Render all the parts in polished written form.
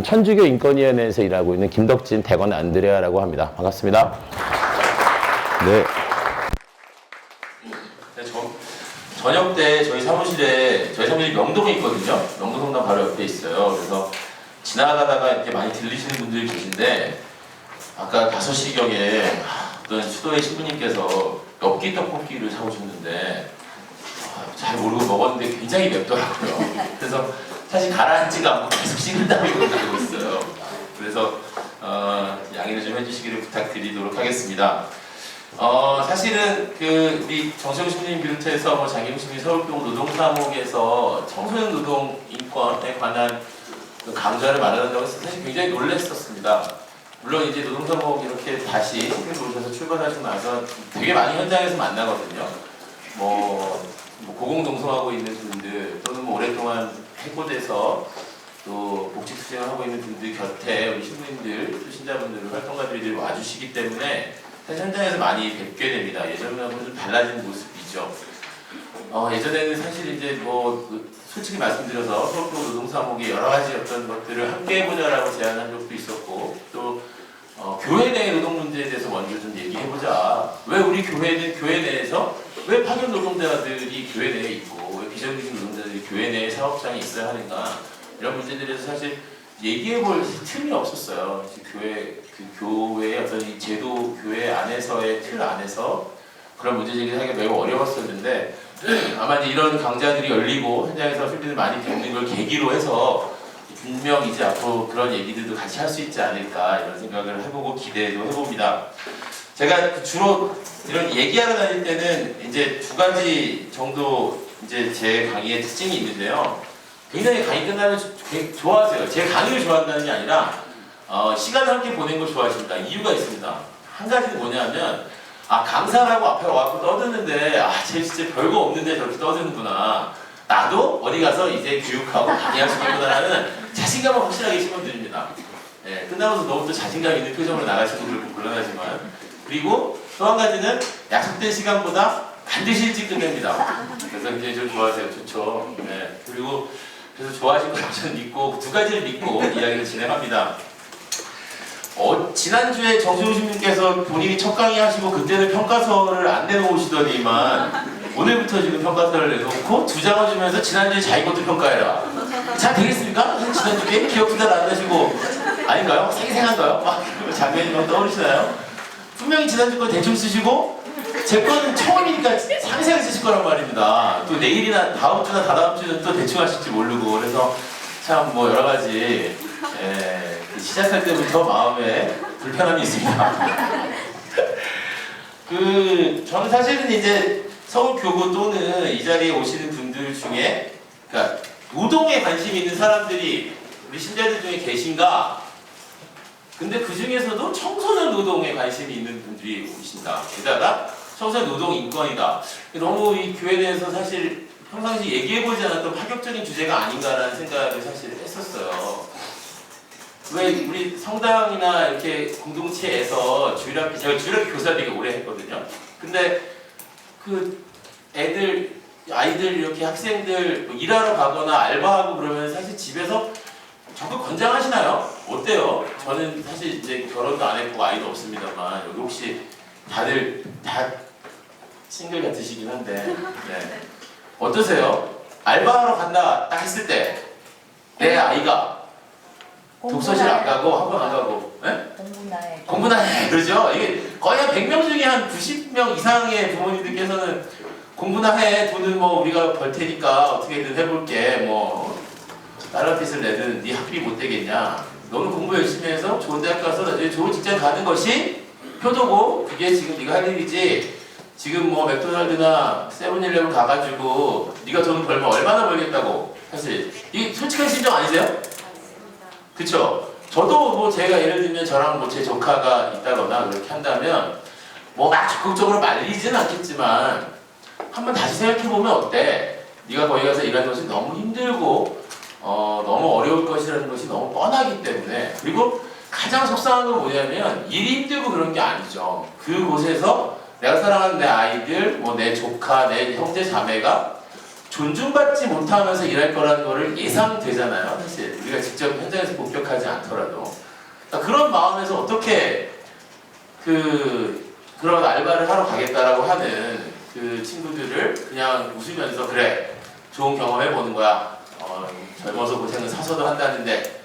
천주교 인권위원회에서 일하고 있는 김덕진 대건 안드레아라고 합니다. 반갑습니다. 네. 저녁 때 저희 사무실이 명동에 있거든요. 명동 성당 바로 옆에 있어요. 그래서 지나가다가 이렇게 많이 들리시는 분들이 계신데 아까 5시경에 어떤 수도의 신부님께서 엽기 떡볶이를 사오셨는데 잘 모르고 먹었는데 굉장히 맵더라고요. 그래서 사실 가라앉지가 않고 계속 식은땀이 흘러가고 있어요. 그래서 양해를 좀 해주시기를 부탁드리도록 하겠습니다. 사실은 우리 정세훈 신부님 비롯해서 장기용 신부님 서울동 노동사목에서 청소년 노동 인권에 관한 강좌를 마련한다고 해서 사실 굉장히 놀랐었습니다. 물론 이제 노동사목 이렇게 다시 신부님 오셔서 출발하시고 나서 되게 많이 현장에서 만나거든요. 고공농성하고 있는 분들 또는 오랫동안 해고돼서 또 복직 수행을 하고 있는 분들 곁에 우리 신부님들, 또 신자분들, 활동가들이 와주시기 때문에 사실 현장에서 많이 뵙게 됩니다. 예전하고는 좀 달라진 모습이죠. 예전에는 사실 이제 솔직히 말씀드려서 서울동 노동사목이 여러 가지 어떤 것들을 함께 해보자라고 제안한 적도 있었고 또 교회 내 노동 문제에 대해서 먼저 좀 얘기해보자. 왜 우리 교회는 교회 내에서 왜 파견 노동자들이 교회 내에 있고 왜 비정규직 노동자들이 교회 내에 사업장에 있어야 하는가 이런 문제들에 대해서 사실 얘기해볼 틈이 없었어요. 교회의 어떤 이 제도, 교회 안에서의 틀 안에서 그런 문제 제기를 하기가 매우 어려웠었는데 아마 이제 이런 강좌들이 열리고 현장에서 신부님들 많이 뵙는 걸 계기로 해서 분명 이제 앞으로 그런 얘기들도 같이 할 수 있지 않을까 이런 생각을 해보고 기대도 해봅니다. 제가 주로 이런 얘기하러 다닐 때는 이제 2가지 정도 이제 제 강의의 특징이 있는데요. 굉장히 강의 끝나면 좋아하세요. 제 강의를 좋아한다는 게 아니라 시간을 함께 보낸 걸 좋아하십니다. 이유가 있습니다. 한 가지는 뭐냐면 강사라고 앞에 와서 떠드는데 쟤 진짜 별거 없는데 저렇게 떠드는구나. 나도 어디 가서 이제 교육하고 강의할 수 있구나라는 자신감을 확실하게 심어드립니다. 네, 끝나면서 너무 또 자신감 있는 표정으로 나가시는 분들 곤란하지만 그리고 또 한 가지는 약속된 시간보다 반드시 일찍 끝냅니다. 그래서 굉장히 좀 좋아하세요. 좋죠. 네, 그리고 그래서 좋아하실 거라고 저는 믿고 2가지를 믿고 이야기를 진행합니다. 지난주에 정세훈 신부님께서 본인이 첫 강의 하시고 그때는 평가서를 안 내놓으시더니만 오늘부터 지금 평가서를 내놓고 2장을 주면서 지난주에 자기 것도 평가해라. 잘 되겠습니까? 지난주에 기억도 잘 안 나시고 아닌가요? 생생한가요? 막 장면이 막 떠오르시나요? 분명히 지난주 거 대충 쓰시고 제 거는 처음이니까 상세하게 쓰실 거란 말입니다. 또 내일이나 다음 주나 다다음 주는 또 대충 하실지 모르고 그래서 참 여러 가지 시작할 때부터 마음에 불편함이 있습니다. 저는 사실은 이제 서울교구 또는 이 자리에 오시는 분들 중에 그러니까 노동에 관심 있는 사람들이 우리 신자들 중에 계신가? 근데 그 중에서도 청소년 노동에 관심이 있는 분들이 오신다. 게다가 청소년 노동 인권이다. 너무 이 교회에 대해서 사실 평상시 얘기해보지 않았던 파격적인 주제가 아닌가라는 생각을 사실 했었어요. 왜 우리 성당이나 이렇게 공동체에서 제가 주일학교 교사 되게 오래 했거든요. 근데 아이들 이렇게 학생들 일하러 가거나 알바하고 그러면 사실 집에서 적극 권장하시나요? 어때요? 저는 사실 이제 결혼도 안 했고 아이도 없습니다만 여기 혹시 다들 다 싱글 같으시긴 한데 네. 어떠세요? 알바하러 간다 딱 했을 때 내 아이가 독서실 안 가고 학원 안 가고 네? 공부나 해 그러죠? 이게 거의 한 100명 중에 한 90명 이상의 부모님들께서는 공부나 해 돈은 우리가 벌 테니까 어떻게든 해볼게 다른 빚을 내든 네 학비 못 되겠냐 너는 공부 열심히 해서 좋은 대학 가서 나중에 좋은 직장 가는 것이 효도고 그게 지금 네가 할 일이지 지금 맥도날드나 세븐일레븐 가가지고 네가 돈 벌면 얼마나 벌겠다고 사실 이게 솔직한 심정 아니세요? 그쵸? 저도 제가 예를 들면 저랑 제 조카가 있다거나 그렇게 한다면 막 적극적으로 말리진 않겠지만 한번 다시 생각해보면 어때? 네가 거기 가서 일하는 것이 너무 힘들고 너무 어려울 것이라는 것이 너무 뻔하기 때문에 그리고 가장 속상한 건 뭐냐면 일이 힘들고 그런 게 아니죠. 그곳에서 내가 사랑하는 내 아이들, 내 조카, 내 형제 자매가 존중받지 못하면서 일할 거라는 거를 예상되잖아요. 사실 우리가 직접 현장에서 목격하지 않더라도. 그러니까 그런 마음에서 어떻게 그런 알바를 하러 가겠다라고 하는 그 친구들을 그냥 웃으면서 그래 좋은 경험 해보는 거야. 젊어서 고생은 사서도 한다는데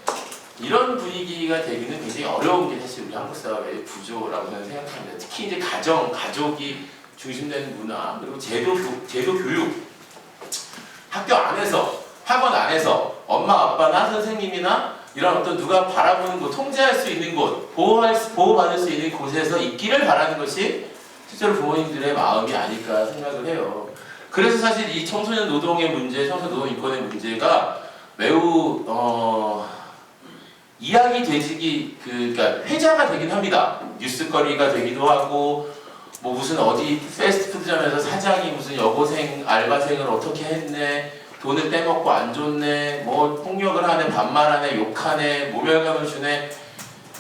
이런 분위기가 되기는 굉장히 어려운 게 사실 우리 한국 사회의 구조라고 저는 생각합니다. 특히 이제 가족이 중심되는 문화 그리고 제도 교육 학교 안에서 학원 안에서 엄마 아빠나 선생님이나 이런 어떤 누가 바라보는 곳 통제할 수 있는 곳 보호받을 수 있는 곳에서 있기를 바라는 것이 실제로 부모님들의 마음이 아닐까 생각을 해요. 그래서 사실 이 청소년 노동의 문제, 청소년 노동 인권의 문제가 매우 이야기 되지기 그러니까 회자가 되긴 합니다. 뉴스거리가 되기도 하고 뭐 무슨 어디 패스트푸드점에서 사장이 무슨 여고생 알바생을 어떻게 했네, 돈을 떼먹고 안 줬네, 뭐 폭력을 하네, 반말하네, 욕하네, 모멸감을 주네,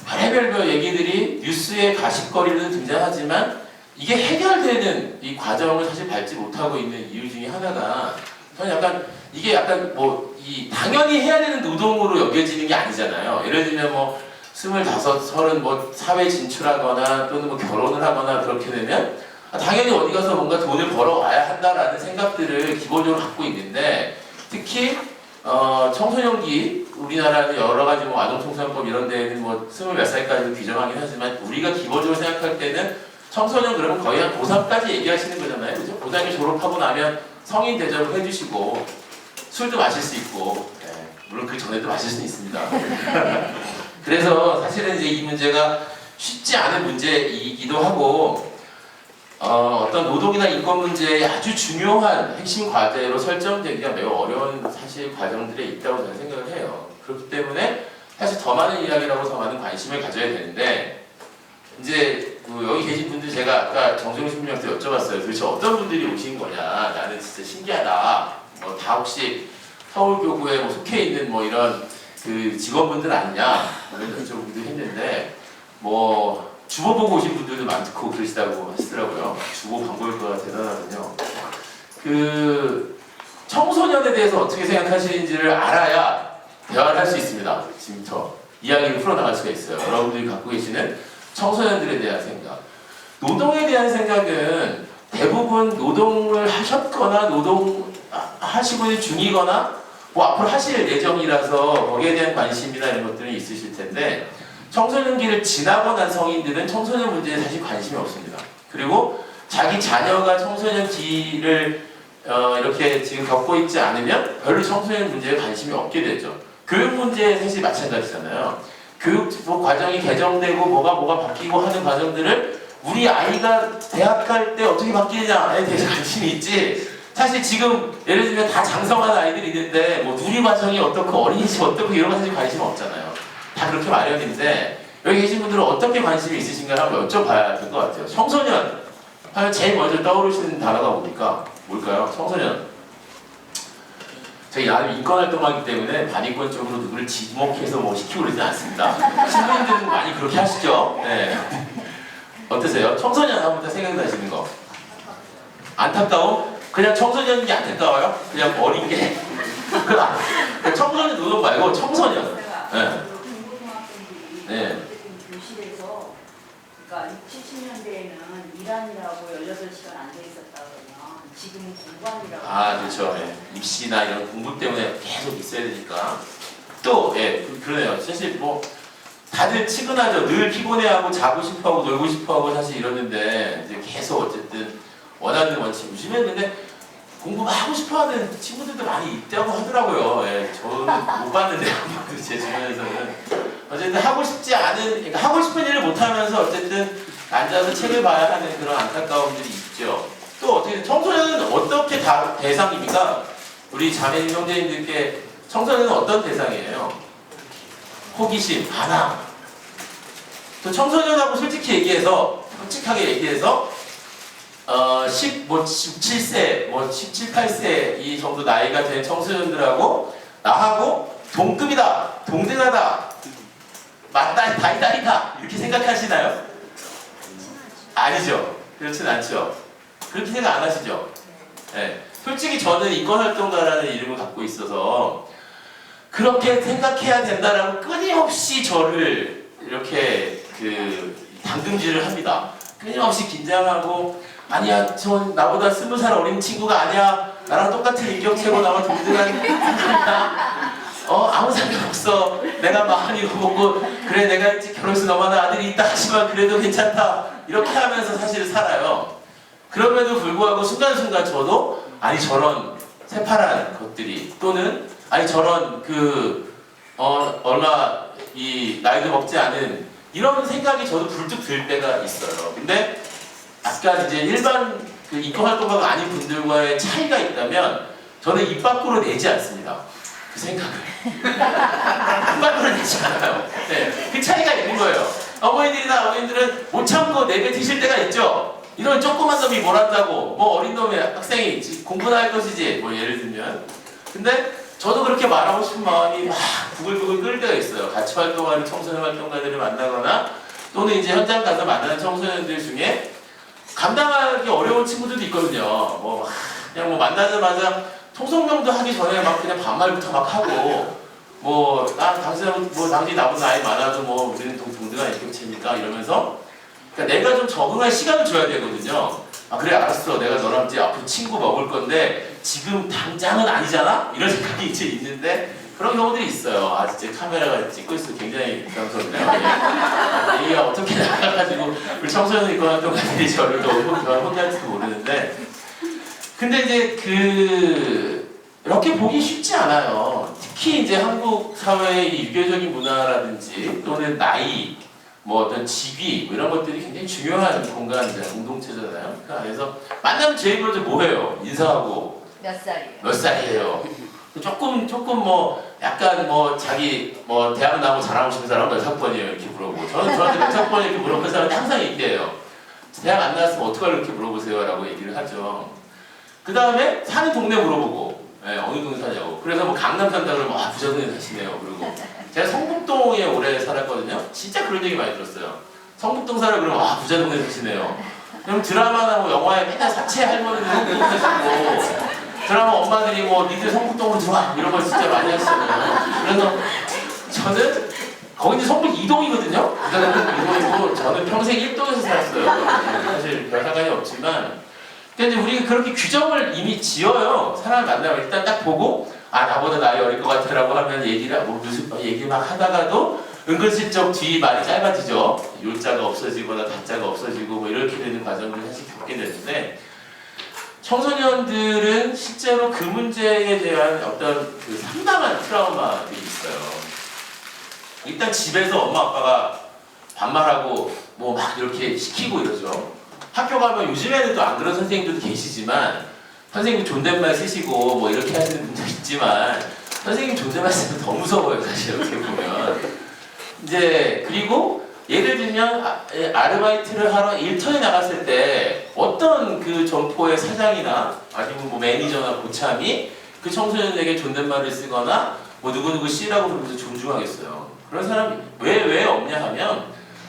별의별 얘기들이 뉴스의 가십거리로는 등장하지만 이게 해결되는 이 과정을 사실 밟지 못하고 있는 이유 중에 하나가 저는 약간 이게 약간 뭐 이 당연히 해야 되는 노동으로 여겨지는 게 아니잖아요. 예를 들면 뭐 25, 30 뭐 사회 진출하거나 또는 뭐 결혼을 하거나 그렇게 되면 당연히 어디 가서 뭔가 돈을 벌어와야 한다라는 생각들을 기본적으로 갖고 있는데 특히 청소년기 우리나라는 여러 가지 뭐 아동청소년법 이런 데에는 뭐 20몇 살까지도 규정하긴 하지만 우리가 기본적으로 생각할 때는 청소년 그러면 거의 한 고3까지 얘기하시는 거잖아요. 그죠? 고3이 졸업하고 나면 성인 대접을 해주시고 술도 마실 수 있고 물론 그 전에도 마실 수는 있습니다. 그래서 사실은 이제 이 문제가 쉽지 않은 문제이기도 하고 어떤 노동이나 인권 문제의 아주 중요한 핵심 과제로 설정되기가 매우 어려운 사실 과정들에 있다고 저는 생각을 해요. 그렇기 때문에 사실 더 많은 이야기라고 더 많은 관심을 가져야 되는데 이제 여기 계신 분들 제가 아까 정정훈 신부님한테 여쭤봤어요. 도대체 어떤 분들이 오신 거냐. 나는 진짜 신기하다. 뭐 다 혹시 서울교구에 뭐 속해 있는 뭐 이런 그 직원분들 아니냐. 이런 분들 했는데 뭐 주보 보고 오신 분들도 많고 그러시다고 하시더라고요. 주보 광고효과가 대단하군요. 그 청소년에 대해서 어떻게 생각하시는지를 알아야 대화를 할 수 있습니다. 지금부터 이야기를 풀어나갈 수가 있어요. 여러분들이 갖고 계시는 청소년들에 대한 생각. 노동에 대한 생각은 대부분 노동을 하셨거나 노동하시고 중이거나 뭐 앞으로 하실 예정이라서 거기에 대한 관심이나 이런 것들이 있으실 텐데 청소년기를 지나고 난 성인들은 청소년 문제에 사실 관심이 없습니다. 그리고 자기 자녀가 청소년기를 이렇게 지금 겪고 있지 않으면 별로 청소년 문제에 관심이 없게 되죠. 교육 문제 사실 마찬가지잖아요. 교육 과정이 개정되고 뭐가 바뀌고 하는 과정들을 우리 아이가 대학 갈 때 어떻게 바뀌느냐에 대해서 관심이 있지. 사실 지금 예를 들면 다 장성한 아이들이 있는데 뭐 누리 과정이 어떻고 어린이집 어떻고 이런 거 사실 관심 없잖아요. 다 그렇게 마련인데 여기 계신 분들은 어떻게 관심이 있으신가 한번 여쭤봐야 될 것 같아요. 청소년 하면 제일 먼저 떠오르시는 단어가 뭡니까? 뭘까요? 청소년. 저희 나름 인권활동하기 때문에 반인권 쪽으로 누구를 지목해서 뭐 시키고 그러지 않습니다. 신부님들은 많이 그렇게 하시죠? 네. 어떠세요? 청소년 하면 생각나시는 거? 안타까움? 그냥 청소년인 게 안타까워요? 그냥 어린 게? 청소년 노동 말고 청소년. 네. 네. 교실에서 그러니까 60, 70년대에는 일하느라고 18시간 앉아 있었다 그러면 지금은 공부하느라고. 그렇죠. 예. 입시나 이런 공부 때문에 계속 있어야 되니까. 또, 그러네요. 사실 뭐 다들 치근하죠. 늘 피곤해하고 자고 싶어하고 놀고 싶어하고 사실 이러는데 이제 계속 어쨌든 원하는 원칙 요즘에 근데 공부 하고 싶어하는 친구들도 많이 있다고 하더라고요. 예, 저는 못 봤는데요. 제 주변에서는 어쨌든 하고 싶지 않은, 그러니까 하고 싶은 일을 못 하면서 어쨌든 앉아서 책을 봐야 하는 그런 안타까움들이 있죠. 또 어떻게 청소년은 어떻게 대상입니까? 우리 자매님 형제님들께 청소년은 어떤 대상이에요? 호기심, 반항. 또 청소년하고 솔직히 얘기해서 솔직하게 얘기해서 17세, 17, 18세 이 정도 나이가 된 청소년들하고 나하고 동급이다, 동등하다, 맞다, 다이다이다 이렇게 생각하시나요? 아니죠. 그렇진 않죠. 그렇게 생각 안 하시죠? 네. 솔직히 저는 인권활동가라는 이름을 갖고 있어서 그렇게 생각해야 된다라고 끊임없이 저를 이렇게 당금질을 합니다. 끊임없이 긴장하고 아니야, 전 나보다 20살 어린 친구가 아니야. 나랑 똑같은 인격체고 나와 동등한 사람이야. 아무 상관없어. 내가 마흔이 넘었고 그래 내가 일찍 결혼해서 너만한 아들이 있다 하지만 그래도 괜찮다. 이렇게 하면서 사실 살아요. 그럼에도 불구하고 순간순간 저도 아니 저런 새파란 것들이 또는 아니 저런 얼마 이 나이도 먹지 않은 이런 생각이 저도 불쑥 들 때가 있어요. 근데 약간 이제 일반 인권활동가가 아닌 분들과의 차이가 있다면 저는 입 밖으로 내지 않습니다. 그 생각을. 입 밖으로 내지 않아요. 네, 그 차이가 있는 거예요. 어머니들이나 어머님들은 못 참고 내뱉으실 때가 있죠. 이런 조그만 놈이 뭘 한다고 뭐 어린 놈의 학생이 공부나 할 것이지 뭐 예를 들면. 근데 저도 그렇게 말하고 싶은 마음이 막 부글부글 끓을 때가 있어요. 같이 활동하는 청소년 활동가들을 만나거나 또는 이제 현장 가서 만나는 청소년들 중에 감당하기 어려운 친구들도 있거든요. 그냥 만나자마자 통성명도 하기 전에 막 그냥 반말부터 막 하고 당신이 나보다 나이 많아도 우리는 동등한 인격체니까 이러면서 그러니까 내가 좀 적응할 시간을 줘야 되거든요. 아 그래 알았어. 내가 너랑 이제 앞으로 친구 먹을 건데 지금 당장은 아니잖아? 이런 생각이 이제 있는데 그런 경우들이 있어요. 아 진짜 카메라가 찍고 있어 굉장히 부담스럽네요. 얘가 어떻게 나가가지고 우리 청소년 인권활동가들이 저를 더 혼날지도 모르는데 근데 이제 이렇게 보기 쉽지 않아요. 특히 이제 한국 사회의 유교적인 문화라든지 또는 나이 어떤 직위 이런 것들이 굉장히 중요한 공간이잖아요. 공동체잖아요. 그 안에서 만나면 제일 먼저 뭐해요? 인사하고 몇 살이에요? 몇 살이에요? 조금 약간 자기 대학 나오고 자랑하고 싶은 사람은 몇 학번이에요? 이렇게 물어보고 저한테 몇 학번 이렇게 물어보는 사람은 항상 얘기해요. 대학 안 나왔으면 어떡하려 이렇게 물어보세요? 라고 얘기를 하죠. 그 다음에 사는 동네 물어보고 어느 동네 사냐고. 그래서 강남 산다 그러면 부자 동네 사시네요. 그리고 제가 성북동에 오래 살았거든요. 진짜 그런 얘기 많이 들었어요. 성북동 살아 그러면 부자 동네 사시네요. 그럼 드라마나 영화에 맨날 사채 할머니들 성북동 사시고 드라마 엄마들이 니들 성북동으로 들어와 이런 걸 진짜 많이 하시잖아요. 그래서 저는 거기 이제 성북 2동이거든요. 성북 2동이고 저는 평생 1동에서 살았어요. 사실 별 상관이 없지만 근데 우리가 그렇게 규정을 이미 지어요. 사람을 만나면 일단 딱 보고 나보다 나이 어릴 것 같아라고 하면 얘기 막 하다가도 은근슬쩍 뒤 말이 짧아지죠. 요자가 없어지거나 다자가 없어지고 이렇게 되는 과정을 사실 겪게 되는데 청소년들은 실제로 그 문제에 대한 어떤 상당한 트라우마들이 있어요. 일단 집에서 엄마 아빠가 반말하고 막 이렇게 시키고 이러죠. 학교 가면 요즘에는 또 안 그런 선생님들도 계시지만 선생님 존댓말 쓰시고 이렇게 하시는 분도 있지만 선생님 존댓말 쓰면 더 무서워요. 사실 이렇게 보면 이제 그리고 예를 들면 아르바이트를 하러 일터에 나갔을 때 어떤 그 점포의 사장이나 아니면 매니저나 고참이 그 청소년에게 존댓말을 쓰거나 누구누구 씨라고 부르면서 존중하겠어요. 그런 사람이 왜 없냐 하면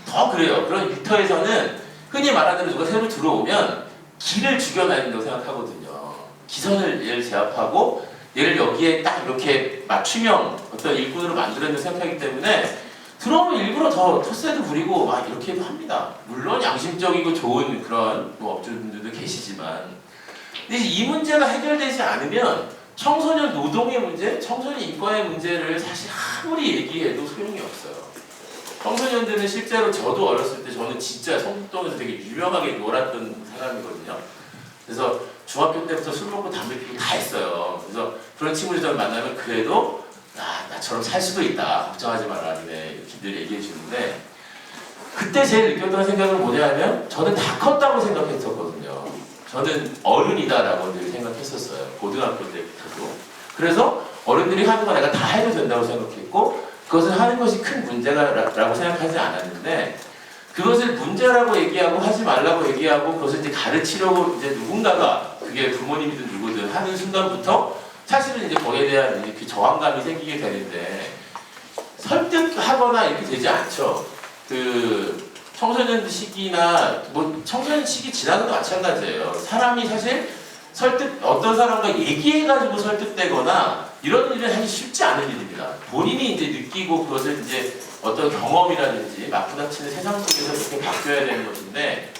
더 그래요. 그런 일터에서는 흔히 말하는 대로 누가 새로 들어오면 길을 죽여놔야 된다고 생각하거든요. 기선을 얘를 제압하고 얘를 여기에 딱 이렇게 맞춤형 어떤 일꾼으로 만들어낸다고 생각하기 때문에 들어오면 일부러 더 텃세도 부리고 이렇게도 합니다. 물론 양심적이고 좋은 그런 업주분들도 계시지만 근데 이 문제가 해결되지 않으면 청소년 노동의 문제, 청소년 인권의 문제를 사실 아무리 얘기해도 소용이 없어요. 청소년들은 실제로 저도 어렸을 때 저는 진짜 성북동에서 되게 유명하게 놀았던 사람이거든요. 그래서 중학교 때부터 술 먹고 담배 피고 다 했어요. 그래서 그런 친구들 좀 만나면 그래도 나처럼 살 수도 있다. 걱정하지 마라. 이렇게 늘 얘기해 주는데 그때 제일 느꼈던 생각은 뭐냐면 저는 다 컸다고 생각했었거든요. 저는 어른이다라고 늘 생각했었어요. 고등학교 때부터도. 그래서 어른들이 하는 거 내가 다 해도 된다고 생각했고 그것을 하는 것이 큰 문제라고 생각하지 않았는데 그것을 문제라고 얘기하고 하지 말라고 얘기하고 그것을 이제 가르치려고 이제 누군가가 그게 부모님이든 누구든 하는 순간부터 사실은 이제 거기에 대한 이제 그 저항감이 생기게 되는데 설득하거나 이렇게 되지 않죠. 청소년 시기나 청소년 시기 지나는 것도 마찬가지예요. 사람이 사실 어떤 사람과 얘기해가지고 설득되거나 이런 일은 하기 쉽지 않은 일입니다. 본인이 이제 느끼고 그것을 이제 어떤 경험이라든지 맞부닥치는 세상 속에서 그렇게 바뀌어야 되는 것인데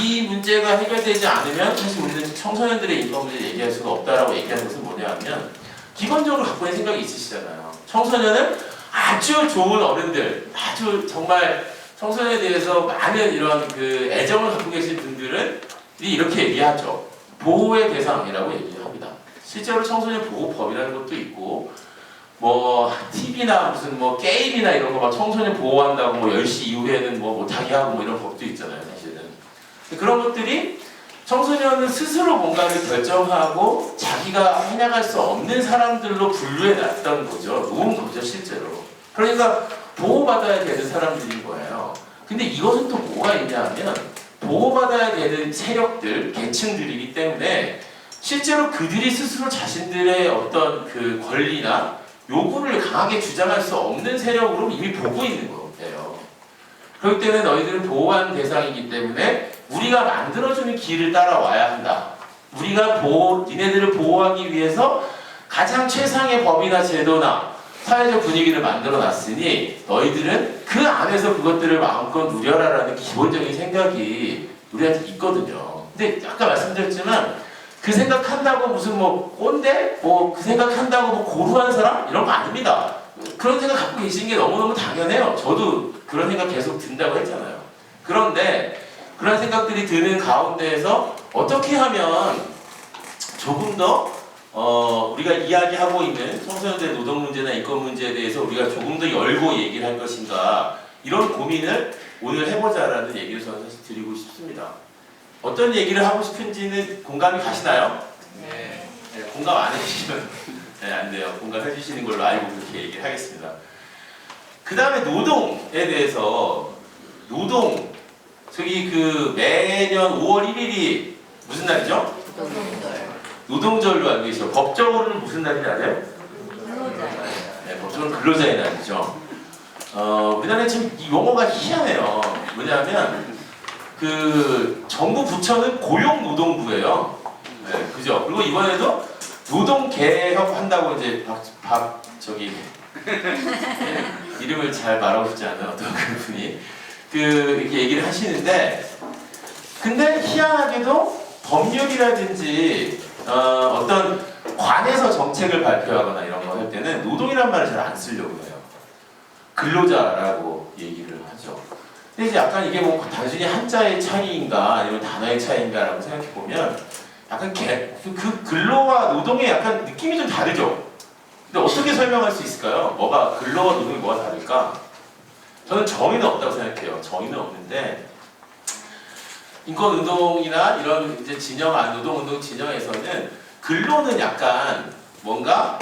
이 문제가 해결되지 않으면 사실 우리는 청소년들의 인권 문제 얘기할 수가 없다라고 얘기하는 것은 뭐냐면 기본적으로 갖고 있는 생각이 있으시잖아요. 청소년은 아주 좋은 어른들, 아주 정말 청소년에 대해서 많은 이런 그 애정을 갖고 계신 분들은 이렇게 얘기하죠. 보호의 대상이라고 얘기합니다. 실제로 청소년 보호법이라는 것도 있고 뭐 TV나 무슨 뭐 게임이나 이런 거 막 청소년 보호한다고 뭐 10시 이후에는 뭐 못하게 하고 뭐 이런 법도 있잖아요, 사실은. 그런 것들이 청소년은 스스로 뭔가를 결정하고 자기가 해나갈 수 없는 사람들로 분류해 놨던 거죠. 놓은 거죠, 실제로. 그러니까 보호받아야 되는 사람들인 거예요. 근데 이것은 또 뭐가 있냐면 보호받아야 되는 세력들, 계층들이기 때문에 실제로 그들이 스스로 자신들의 어떤 그 권리나 요구를 강하게 주장할 수 없는 세력으로 이미 보고 있는 거예요. 그렇기 때문에 너희들은 보호한 대상이기 때문에 우리가 만들어주는 길을 따라와야 한다. 우리가 니네들을 보호하기 위해서 가장 최상의 법이나 제도나 사회적 분위기를 만들어 놨으니 너희들은 그 안에서 그것들을 마음껏 누려라라는 기본적인 생각이 우리한테 있거든요. 근데 아까 말씀드렸지만 그 생각한다고 무슨 뭐 꼰대? 뭐 그 생각한다고 뭐 고루한 사람? 이런 거 아닙니다. 그런 생각 갖고 계신 게 너무너무 당연해요. 저도 그런 생각 계속 든다고 했잖아요. 그런데 그런 생각들이 드는 가운데에서 어떻게 하면 조금 더 우리가 이야기하고 있는 청소년들의 노동 문제나 인권 문제에 대해서 우리가 조금 더 열고 얘기를 할 것인가 이런 고민을 오늘 해보자라는 얘기를 저는 사실 드리고 싶습니다. 어떤 얘기를 하고 싶은지는 공감이 가시나요? 네. 공감 안 해주시면 안 돼요. 공감해 주시는 걸로 알고 그렇게 얘기를 하겠습니다. 그 다음에 노동에 대해서 저기 그 매년 5월 1일이 무슨 날이죠? 노동절로 알고 계시죠? 법적으로는 무슨 날인지 아세요? 근로자예요. 네, 법적으로는 근로자의 날이죠. 우리나라에 참 이 용어가 희한해요. 뭐냐면 그 정부 부처는 고용노동부예요. 네, 그죠? 그리고 이번에도 노동개혁 한다고 이제 이름을 잘 말하고 싶지 않은 어떤 그분이 이렇게 얘기를 하시는데 근데 희한하게도 법률이라든지 어떤 관에서 정책을 발표하거나 이런 거 할 때는 노동이란 말을 잘 안 쓰려고 해요. 근로자라고 얘기를 하죠. 근데 이제 약간 이게 뭐 단순히 한자의 차이인가 아니면 단어의 차이인가라고 생각해 보면 약간 그 근로와 노동의 약간 느낌이 좀 다르죠. 근데 어떻게 설명할 수 있을까요? 근로와 노동이 뭐가 다를까? 저는 정의는 없다고 생각해요. 정의는 없는데 인권운동이나 이런 이제 노동운동 진영에서는 근로는 약간 뭔가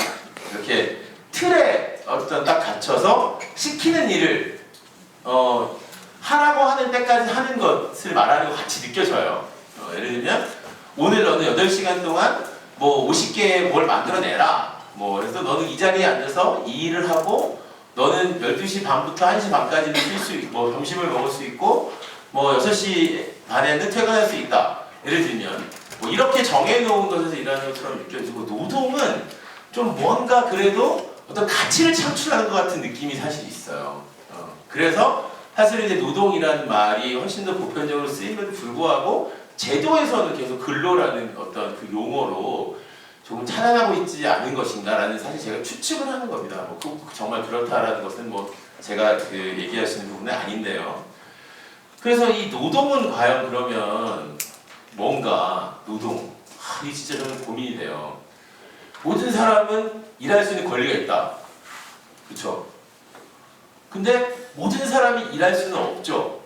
이렇게 틀에 어떤 딱 갇혀서 시키는 일을 하라고 하는 때까지 하는 것을 말하는 것 같이 느껴져요. 예를 들면 오늘 너는 8시간 동안 뭐 50개 뭘 만들어내라. 그래서 너는 이 자리에 앉아서 이 일을 하고 너는 12시 반부터 1시 반까지는 쉴 수 있고 점심을 먹을 수 있고 6시 반에는 퇴근할 수 있다. 예를 들면 이렇게 정해놓은 것에서 일하는 것처럼 느껴지고 노동은 좀 뭔가 그래도 어떤 가치를 창출하는 것 같은 느낌이 사실 있어요. 그래서 사실 이제 노동이라는 말이 훨씬 더 보편적으로 쓰임에도 불구하고 제도에서는 계속 근로라는 어떤 그 용어로 조금 찬양하고 있지 않은 것인가라는 사실 제가 추측을 하는 겁니다. 정말 그렇다라는 것은 제가 얘기할 수 있는 부분은 아닌데요. 그래서 이 노동은 과연 그러면 뭔가 이게 진짜 저는 고민이 돼요. 모든 사람은 일할 수 있는 권리가 있다. 그렇죠? 근데 모든 사람이 일할 수는 없죠.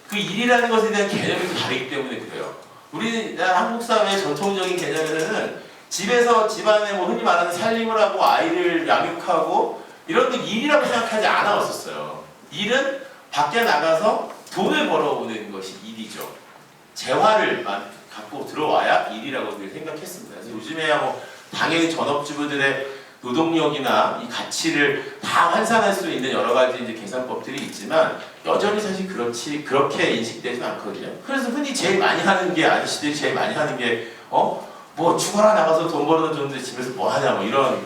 그 일이라는 것에 대한 개념이 좀 다르기 때문에 그래요. 우리나라 한국 사회의 전통적인 개념에서는 집에서 집안에 흔히 말하는 살림을 하고 아이를 양육하고 이런 거 일이라고 생각하지 않아 왔었어요. 일은 밖에 나가서 돈을 벌어오는 것이 일이죠. 재화를 갖고 들어와야 일이라고 생각했습니다. 그래서 요즘에야 당연히 전업주부들의 노동력이나 이 가치를 다 환산할 수 있는 여러 가지 이제 계산법들이 있지만 여전히 사실 그렇게 인식되지 않거든요. 그래서 흔히 제일 많이 하는 게 아저씨들이 제일 많이 하는 게 뭐 죽어라 나가서 돈 벌어다 줬는데 집에서 뭐 하냐 뭐 이런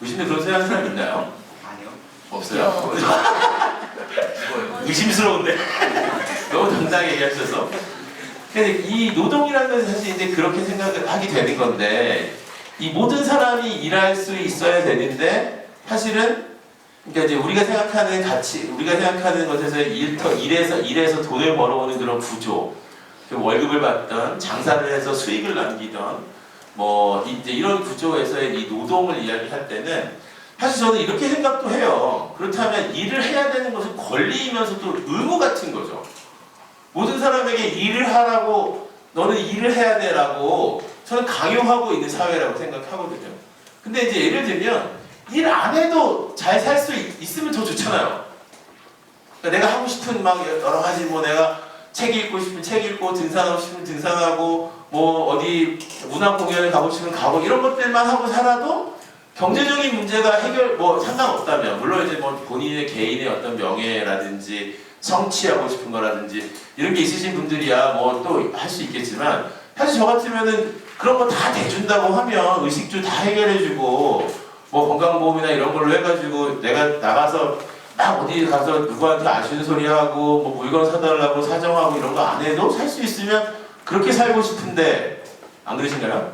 의심들 그런 생각하는 사람 있나요? 아니요. 없어요. 의심스러운데 너무 당당하게 얘기하셔서. 근데 이 노동이라는 것은 사실 이제 그렇게 생각을 하게 되는 건데 이 모든 사람이 일할 수 있어야 되는데 사실은 그러니까 이제 우리가 생각하는 가치, 우리가 생각하는 것에서 일해서 돈을 벌어오는 그런 구조, 그 월급을 받던 장사를 해서 수익을 남기던 뭐 이제 이런 구조에서의 이 노동을 이야기할 때는 사실 저는 이렇게 생각도 해요. 그렇다면 일을 해야 되는 것은 권리이면서도 의무 같은 거죠. 모든 사람에게 일을 하라고 너는 일을 해야 돼라고 저는 강요하고 있는 사회라고 생각하거든요. 근데 이제 예를 들면 일 안 해도 잘 살 수 있으면 더 좋잖아요. 그러니까 내가 하고 싶은 막 여러 가지 뭐 내가 책 읽고 싶으면 책 읽고 등산하고 싶으면 등산하고 뭐 어디 문화 공연을 가고 싶으면 가고 이런 것들만 하고 살아도 경제적인 문제가 해결 뭐 상관없다면 물론 이제 뭐 본인의 개인의 어떤 명예라든지 성취하고 싶은 거라든지 이런 게 있으신 분들이야 뭐 또 할 수 있겠지만 사실 저 같으면은 그런 거 다 대준다고 하면 의식주 다 해결해주고 뭐 건강보험이나 이런 걸로 해가지고 내가 나가서 막 어디 가서 누구한테 아쉬운 소리 하고 뭐 물건 사달라고 사정하고 이런 거 안 해도 살 수 있으면 그렇게 살고 싶은데 안 그러신가요?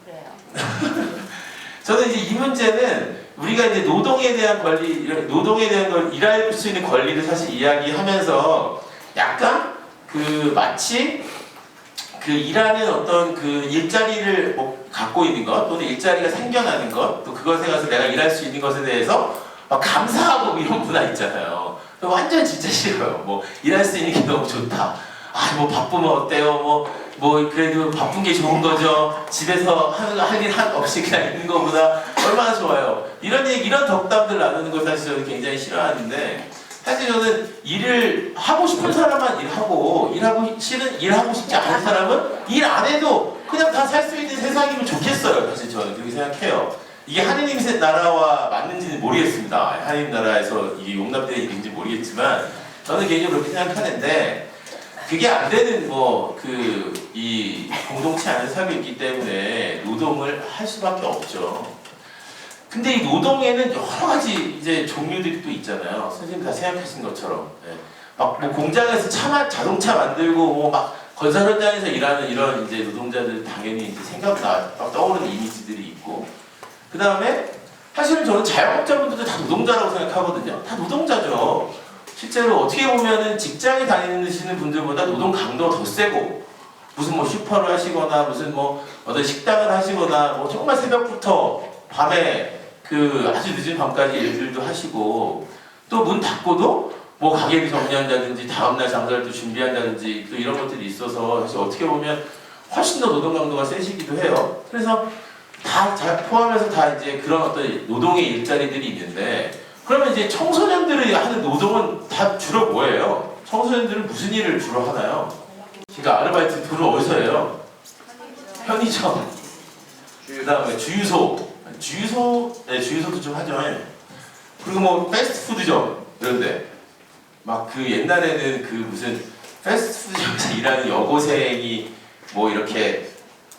그래요. 저는 이제 이 문제는 우리가 이제 노동에 대한 권리, 노동에 대한 걸 일할 수 있는 권리를 사실 이야기하면서 약간 그 마치 그 일하는 어떤 그 일자리를 뭐 갖고 있는 것 또는 일자리가 생겨나는 것 또 그것에 가서 내가 일할 수 있는 것에 대해서 막 감사하고 이런 문화 있잖아요. 완전 진짜 싫어요. 뭐 일할 수 있는 게 너무 좋다. 아 뭐 바쁘면 어때요? 뭐 그래도 바쁜 게 좋은 거죠. 집에서 할 일 없이 그냥 있는 것보다 얼마나 좋아요. 이런 얘기, 이런 덕담들 나누는 걸 사실 저는 굉장히 싫어하는데 사실 저는 일을 하고 싶은 사람만 일하고 일하고 싶지 않은 사람은 일 안 해도 그냥 다 살 수 있는 세상이면 좋겠어요. 사실 저는 그렇게 생각해요. 이게 하느님 나라와 맞는지는 모르겠습니다. 하느님 나라에서 이게 용납되는 일인지 모르겠지만 저는 개인적으로 그렇게 생각하는데 그게 안 되는 이 공동체 안에 살고 있기 때문에 노동을 할 수밖에 없죠. 근데 이 노동에는 여러 가지 이제 종류들이 또 있잖아요. 선생님 다 생각하신 것처럼. 막 뭐 공장에서 자동차 만들고 뭐 막 건설 현장에서 일하는 이런 이제 노동자들 당연히 이제 막 떠오르는 이미지들이 있고. 그 다음에 사실은 저는 자영업자분들도 다 노동자라고 생각하거든요. 다 노동자죠. 실제로 어떻게 보면은 직장에 다니시는 분들보다 노동 강도가 더 세고 무슨 뭐 슈퍼를 하시거나 무슨 뭐 어떤 식당을 하시거나 뭐 정말 새벽부터 밤에 그 아주 늦은 밤까지 일들도 하시고 또 문 닫고도 뭐 가게를 정리한다든지 다음날 장사를 또 준비한다든지 또 이런 것들이 있어서 사실 어떻게 보면 훨씬 더 노동 강도가 세시기도 해요. 그래서 다 포함해서 다 이제 그런 어떤 노동의 일자리들이 있는데 그러면 이제 청소년들이 하는 노동은 다 주로 뭐예요? 청소년들은 무슨 일을 주로 하나요? 그러니까 아르바이트 돈을 어디서 해요? 편의점. 그 다음에 주유소도 좀 하죠. 그리고 뭐 패스트푸드점 이런데 막 그 옛날에는 그 무슨 패스트푸드점에서 일하는 여고생이 뭐 이렇게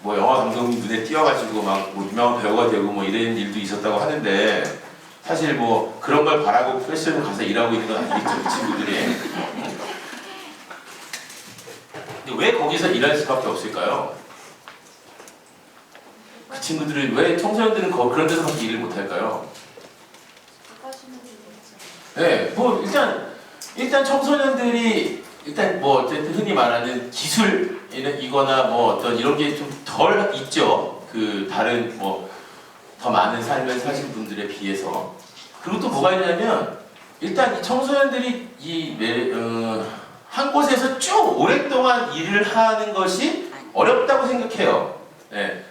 뭐 영화 감독님 눈에 띄어가지고 막 뭐 유명한 배우가 되고 뭐 이런 일도 있었다고 하는데 사실 뭐 그런 걸 바라고 패션을 가서 일하고 있는 건 아니겠죠, 그 친구들이. 근데 왜 거기서 일할 수밖에 없을까요? 그 친구들은 왜 청소년들은 그런 데서밖에 일을 못할까요? 네, 뭐 일단 청소년들이 일단 뭐 어쨌든 흔히 말하는 기술이거나 뭐 어떤 이런 게 좀 덜 있죠. 그 다른 뭐 더 많은 삶을 사신 분들에 비해서. 그리고 또 뭐가 있냐면 일단 이 청소년들이 한 곳에서 쭉 오랫동안 일을 하는 것이 어렵다고 생각해요. 네.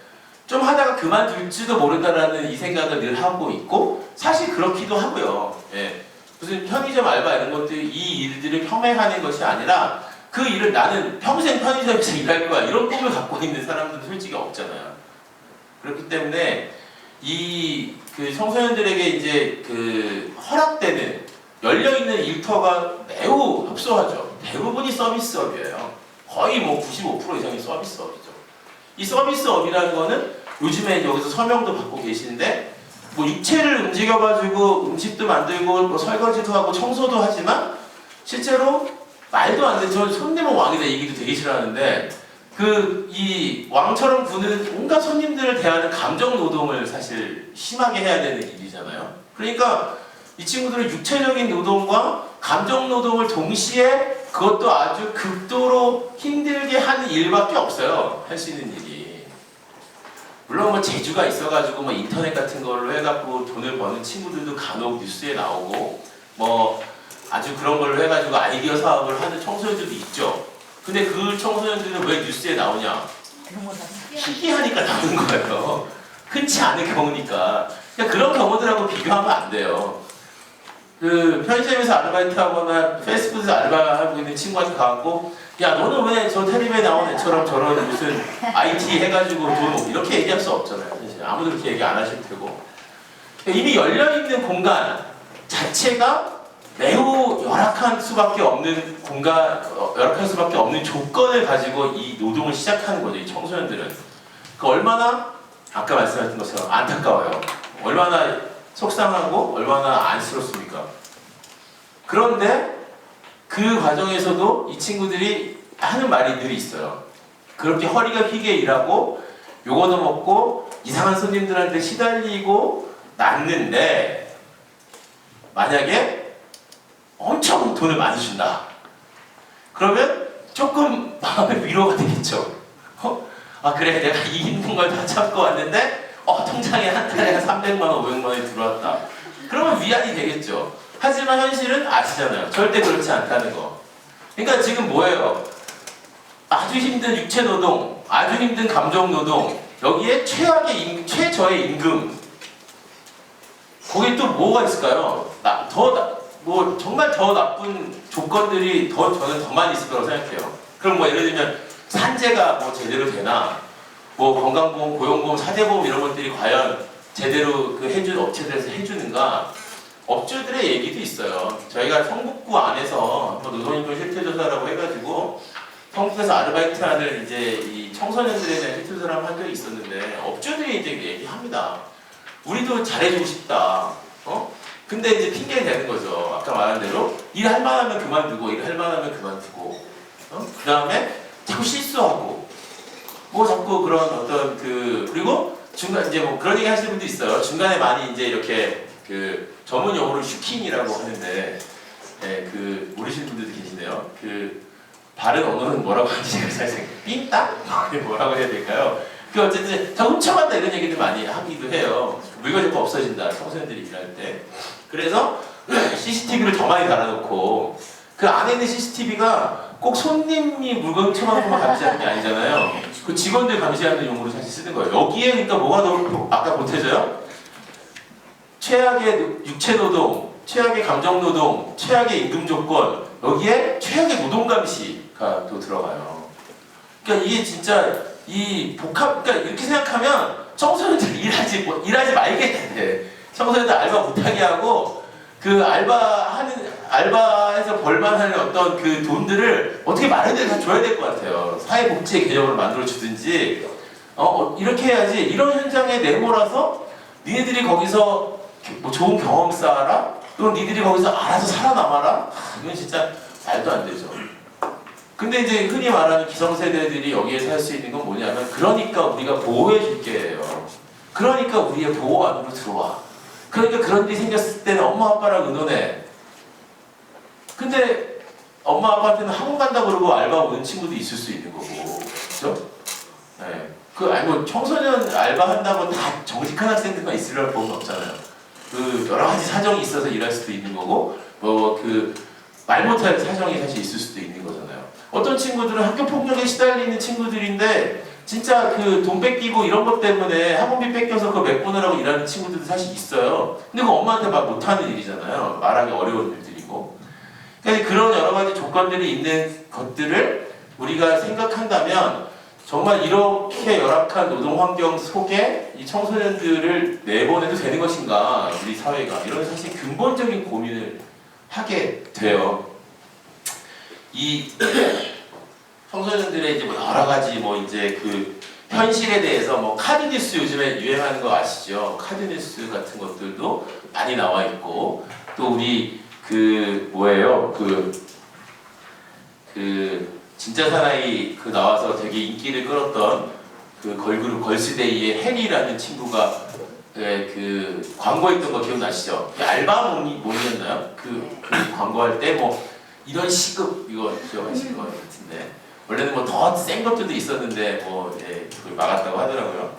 좀 하다가 그만둘지도 모른다라는 이 생각을 늘 하고 있고 사실 그렇기도 하고요. 네. 무슨 편의점 알바 이런 것들 이 일들을 평행하는 것이 아니라 그 일을 나는 평생 편의점에서 일할 거야 이런 꿈을 갖고 있는 사람들은 솔직히 없잖아요. 그렇기 때문에 이 그 청소년들에게 이제 그 허락되는 열려있는 일터가 매우 협소하죠. 대부분이 서비스업이에요. 거의 뭐 95% 이상이 서비스업이죠. 이 서비스업이라는 거는 요즘에 여기서 서명도 받고 계시는데 뭐 육체를 움직여가지고 음식도 만들고 뭐 설거지도 하고 청소도 하지만 실제로 말도 안 되는, 저 손님은 왕이다 이 얘기도 되게 싫어하는데 그 이 왕처럼 구는 온갖 손님들을 대하는 감정 노동을 사실 심하게 해야 되는 일이잖아요. 그러니까 이 친구들은 육체적인 노동과 감정 노동을 동시에 그것도 아주 극도로 힘들게 하는 일밖에 없어요. 할 수 있는 일이. 물론 뭐 재주가 있어가지고 뭐 인터넷 같은 걸로 해갖고 돈을 버는 친구들도 간혹 뉴스에 나오고 뭐 아주 그런 걸로 해가지고 아이디어 사업을 하는 청소년들도 있죠. 근데 그 청소년들은 왜 뉴스에 나오냐? 희귀하니까 나오는 거예요. 흔치 않은 경우니까. 그러니까 그런 경우들하고 비교하면 안 돼요. 그 편의점에서 아르바이트하거나 패스트푸드에서 알바하고 있는 친구한테 가고 야 너는 왜 저 텔레비에 나온 애처럼 저런 무슨 IT 해가지고 돈 이렇게 얘기할 수 없잖아요. 사실 아무도 그렇게 얘기 안 하실 테고 이미 열려있는 공간 자체가 매우 열악한 수밖에 없는 공간, 열악할 수밖에 없는 조건을 가지고 이 노동을 시작하는 거죠. 이 청소년들은. 그 얼마나 아까 말씀하신 것처럼 안타까워요. 얼마나 속상하고 얼마나 안쓰럽습니까? 그런데 그 과정에서도 이 친구들이 하는 말이 늘 있어요. 그렇게 허리가 휘게 일하고 요거도 먹고 이상한 손님들한테 시달리고 났는데 만약에 엄청 돈을 많이 준다. 그러면 조금 마음의 위로가 되겠죠. 아 그래 내가 이 힘든 걸 다 참고 왔는데 통장에 한 달에 300만 원, 500만 원이 들어왔다. 그러면 위안이 되겠죠. 하지만 현실은 아시잖아요. 절대 그렇지 않다는 거. 그러니까 지금 뭐예요? 아주 힘든 육체 노동, 아주 힘든 감정 노동, 여기에 최저의 임금. 거기에 또 뭐가 있을까요? 뭐 정말 더 나쁜 조건들이 저는 더 많이 있을 거라고 생각해요. 그럼 뭐 예를 들면 산재가 뭐 제대로 되나, 뭐 건강보험, 고용보험, 사대보험 이런 것들이 과연 제대로 그 해준 업체들에서 해주는가? 업주들의 얘기도 있어요. 저희가 성북구 안에서 노동인권 실태조사라고 해가지고 성북에서 아르바이트하는 이제 이 청소년들에 대한 실태조사를 한 적이 있었는데 업주들이 이제 얘기합니다. 우리도 잘해주고 싶다. 근데 이제 핑계를 대는 거죠. 아까 말한 대로 일할 만하면 그만두고 일할 만하면 그만두고 그 다음에 자꾸 실수하고 뭐 자꾸 그런 어떤 그리고 중간 이제 뭐 그런 얘기 하시는 분도 있어요. 중간에 많이 이제 이렇게 그 전문 용어로 슈킹이라고 하는데 그 모르시는 분들도 계시네요. 그 바른 언어는 뭐라고 하는지 제가 잘 생각 삥딱? 뭐라고 해야 될까요? 그 어쨌든 다 훔쳐간다 이런 얘기들 많이 하기도 해요. 물건 자꾸 없어진다 청소년들이 일할 때. 그래서 CCTV를 더 많이 달아놓고 그 안에 있는 CCTV가 꼭 손님이 물건 훔쳐가는 것만 감시하는 게 아니잖아요. 그 직원들 감시하는 용어로 사실 쓰는 거예요. 여기에 그러니까 뭐가 더 아까 보태져요? 최악의 육체 노동, 최악의 감정 노동, 최악의 임금 조건, 여기에 최악의 노동 감시가 또 들어가요. 그러니까 이게 진짜 이 그러니까 이렇게 생각하면 청소년들 일하지 말게 돼. 청소년들 알바 못하게 하고 그 알바에서 벌만하는 어떤 그 돈들을 어떻게 마련해서 다 줘야 될 것 같아요. 사회복지의 개념을 만들어 주든지 이렇게 해야지. 이런 현장에 내몰아서 니네들이 거기서 뭐 좋은 경험 쌓아라? 또는 니들이 거기서 알아서 살아남아라? 이건 진짜 말도 안 되죠. 근데 이제 흔히 말하는 기성세대들이 여기에 살 수 있는 건 뭐냐면 그러니까 우리가 보호해 줄게요. 그러니까 우리의 보호 안으로 들어와. 그러니까 그런 일이 생겼을 때는 엄마 아빠랑 의논해. 근데 엄마 아빠한테는 학원 간다 그러고 알바 오는 친구도 있을 수 있는 거고. 그렇죠? 네. 뭐 청소년 알바 한다고 다 정직한 학생들만 있으려는 법은 없잖아요. 그 여러 가지 사정이 있어서 일할 수도 있는 거고 뭐 그 말 못할 사정이 사실 있을 수도 있는 거잖아요. 어떤 친구들은 학교 폭력에 시달리는 친구들인데 진짜 그 돈 뺏기고 이런 것 때문에 학원비 뺏겨서 그거 메꾸느라고 일하는 친구들도 사실 있어요. 근데 그 엄마한테 말 못하는 일이잖아요. 말하기 어려운 일들이고. 그러니까 그런 여러 가지 조건들이 있는 것들을 우리가 생각한다면 정말 이렇게 열악한 노동 환경 속에 이 청소년들을 내보내도 되는 것인가, 우리 사회가 이런 사실 근본적인 고민을 하게 돼요. 이 청소년들의 이제 뭐 여러 가지 뭐 이제 그 현실에 대해서 뭐 카드뉴스 요즘에 유행하는 거 아시죠? 카드뉴스 같은 것들도 많이 나와 있고, 또 우리 그 뭐예요? 진짜 사나이 그 나와서 되게 인기를 끌었던 그 걸그룹 걸스데이의 해리라는 친구가 그 광고했던 거 기억나시죠? 알바몬이었나요? 그 광고할 때 뭐 이런 시급 이거 기억하실 것 같은데, 원래는 뭐 더 센 것들도 있었는데 뭐 그걸 막았다고 하더라고요.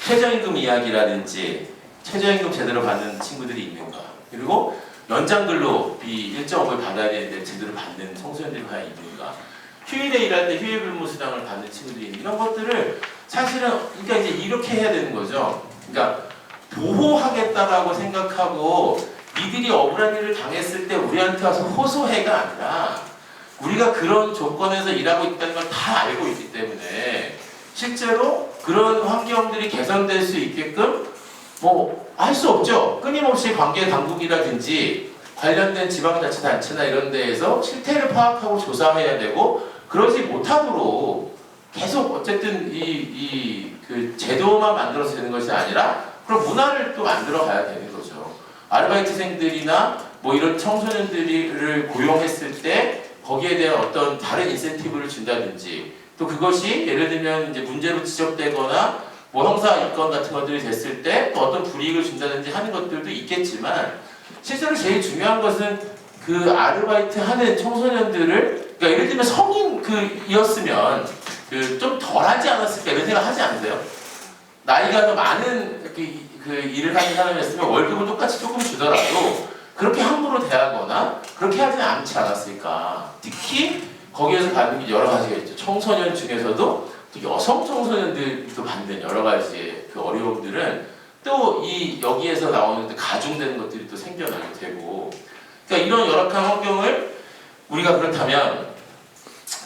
최저임금 이야기라든지 최저임금 제대로 받는 친구들이 있는가, 그리고 연장근로비 1.5배 받아야 되는데 제대로 받는 청소년들이 과연 있는가, 휴일에 일할 때 휴일 근무수당을 받는 친구들이 있는, 이런 것들을 사실은 그러니까 이제 이렇게 해야 되는 거죠. 그러니까 보호하겠다라고 생각하고 이들이 억울한 일을 당했을 때 우리한테 와서 호소해가 아니라, 우리가 그런 조건에서 일하고 있다는 걸 다 알고 있기 때문에 실제로 그런 환경들이 개선될 수 있게끔 뭐 할 수 없죠. 끊임없이 관계 당국이라든지 관련된 지방자치단체나 이런 데에서 실태를 파악하고 조사해야 되고, 그러지 못하도록 계속 어쨌든 그 제도만 만들어서 되는 것이 아니라 그런 문화를 또 만들어 가야 되는 거죠. 아르바이트생들이나 뭐 이런 청소년들을 고용했을 때 거기에 대한 어떤 다른 인센티브를 준다든지, 또 그것이 예를 들면 이제 문제로 지적되거나 뭐 형사 입건 같은 것들이 됐을 때 또 어떤 불이익을 준다든지 하는 것들도 있겠지만, 실제로 제일 중요한 것은 그 아르바이트 하는 청소년들을, 그러니까 예를 들면 성인 이었으면 좀 덜하지 않았을까 이런 생각 하지 않으세요? 나이가 더 많은 그 일을 하는 사람이었으면 월급을 똑같이 조금 주더라도 그렇게 함부로 대하거나 그렇게 하지는 않지 않았을까. 특히 거기에서 받는 게 여러 가지가 있죠. 청소년 중에서도 또 여성 청소년들도 받는 여러 가지의 그 어려움들은 또 여기에서 나오는 가중되는 것들이 또 생겨나게 되고, 그러니까 이런 열악한 환경을 우리가 그렇다면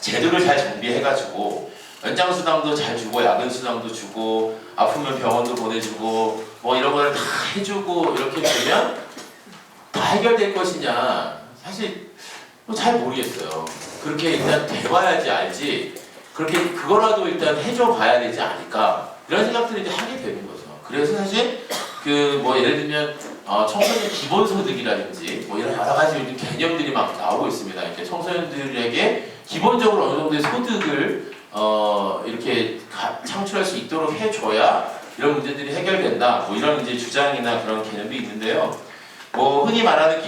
제도를 잘 정비해가지고 연장수당도 잘 주고 야근수당도 주고 아프면 병원도 보내주고 뭐 이런 걸 다 해주고 이렇게 되면 다 해결될 것이냐, 사실 잘 모르겠어요. 그렇게 일단 돼봐야지 알지, 그렇게 그거라도 일단 해줘 봐야 되지 않을까, 이런 생각들을 이제 하게 되는 거죠. 그래서 사실 뭐 예를 들면 청소년 기본소득이라든지 뭐 이런 여러 가지 요즘 개념들이 막 나오고 있습니다. 이렇게 청소년들에게 기본적으로 어느 정도의 소득을 이렇게 창출할 수 있도록 해줘야 이런 문제들이 해결된다. 뭐 이런 이제 주장이나 그런 개념도 있는데요. 뭐 흔히 말하는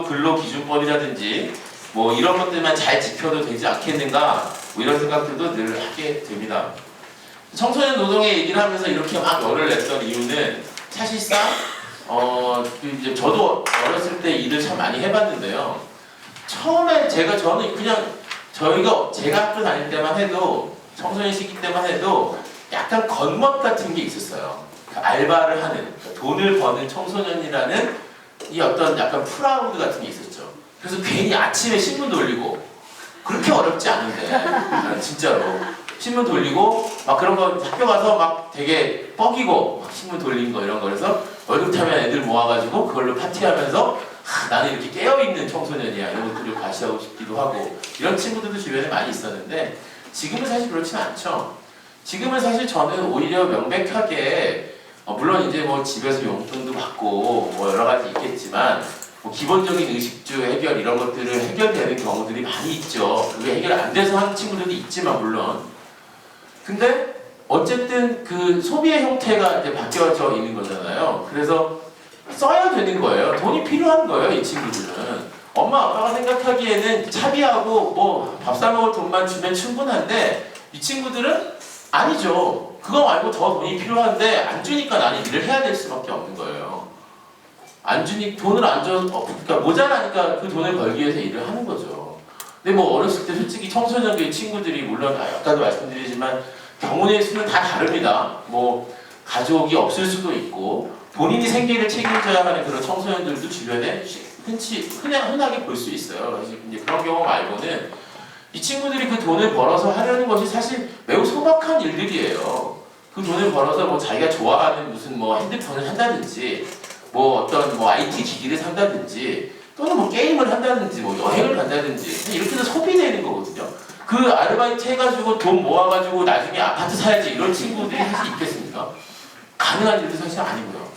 근로기준법이라든지 뭐 이런 것들만 잘 지켜도 되지 않겠는가, 뭐 이런 생각들도 늘 하게 됩니다. 청소년 노동의 얘기를 하면서 이렇게 막 열을 냈던 이유는 사실상 이제 저도 어렸을 때 일을 참 많이 해봤는데요. 처음에 저는 그냥 제가 학교 다닐 때만 해도, 청소년 시기 때만 해도 약간 겉멋 같은 게 있었어요. 그 알바를 하는, 돈을 버는 청소년이라는 이 어떤 약간 프라우드 같은 게 있었죠. 그래서 괜히 아침에 신문 돌리고, 그렇게 어렵지 않은데 진짜로 신문 돌리고 막 그런 거 학교 가서 막 되게 뻐기고 막 신문 돌리는 거 이런 거, 그래서 월급 타면 애들 모아가지고 그걸로 파티하면서 나는 이렇게 깨어있는 청소년이야 이런 것들을 과시하고 싶기도 하고, 이런 친구들도 주변에 많이 있었는데 지금은 사실 그렇진 않죠. 지금은 사실 저는 오히려 명백하게 물론 이제 뭐 집에서 용돈도 받고 뭐 여러 가지 있겠지만 뭐 기본적인 의식주 해결 이런 것들을 해결되는 경우들이 많이 있죠. 그게 해결 안 돼서 하는 친구들도 있지만 물론. 근데 어쨌든 그 소비의 형태가 이제 바뀌어져 있는 거잖아요. 그래서 써야 되는 거예요. 돈이 필요한 거예요, 이 친구들은. 엄마 아빠가 생각하기에는 차비하고 뭐 밥 사 먹을 돈만 주면 충분한데 이 친구들은 아니죠. 그거 말고 더 돈이 필요한데 안 주니까 나는 일을 해야 될 수밖에 없는 거예요. 안 주니 돈을 안 줘, 그러니까 모자라니까 그 돈을 벌기 위해서 일을 하는 거죠. 근데 뭐 어렸을 때 솔직히 청소년들 친구들이 물론 아까도 말씀드리지만 경우의 수는 다 다릅니다. 뭐 가족이 없을 수도 있고 본인이 생계를 책임져야 하는 그런 청소년들도 주변에 흔하게 볼 수 있어요. 그래서 이제 그런 경우 말고는 이 친구들이 그 돈을 벌어서 하려는 것이 사실 매우 소박한 일들이에요. 그 돈을 벌어서 뭐 자기가 좋아하는 무슨 뭐 핸드폰을 산다든지, 뭐 어떤 뭐 IT 기기를 산다든지, 또는 뭐 게임을 한다든지, 뭐 여행을 간다든지, 이렇게 해서 소비되는 거거든요. 그 아르바이트 해가지고 돈 모아가지고 나중에 아파트 사야지 이런 친구들이 사실 있겠습니까? 가능한 일도 사실 아니고요.